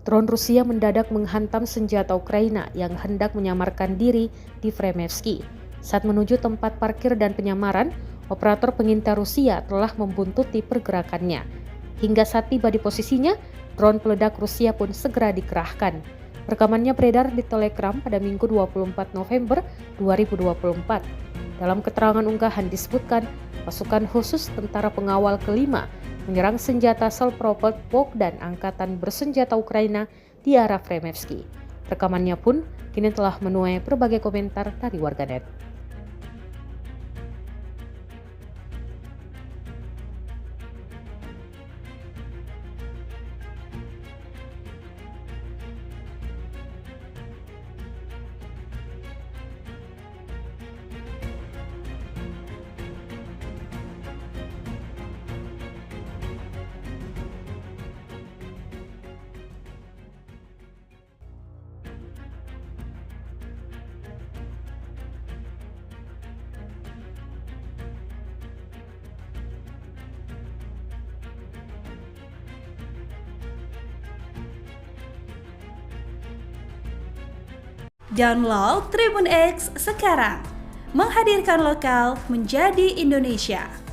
Drone Rusia mendadak menghantam senjata Ukraina yang hendak menyamarkan diri di Vremevsky. Saat menuju tempat parkir dan penyamaran, operator pengintai Rusia telah membuntuti pergerakannya. Hingga saat tiba di posisinya, drone peledak Rusia pun segera dikerahkan. Rekamannya beredar di Telegram pada Minggu 24 November 2024. Dalam keterangan unggahan disebutkan, pasukan khusus tentara pengawal kelima menyerang senjata self-propelled Bogdan angkatan bersenjata Ukraina di arah Vremevsky. Rekamannya pun kini telah menuai berbagai komentar dari warganet. Download Tribun X sekarang, menghadirkan lokal menjadi Indonesia.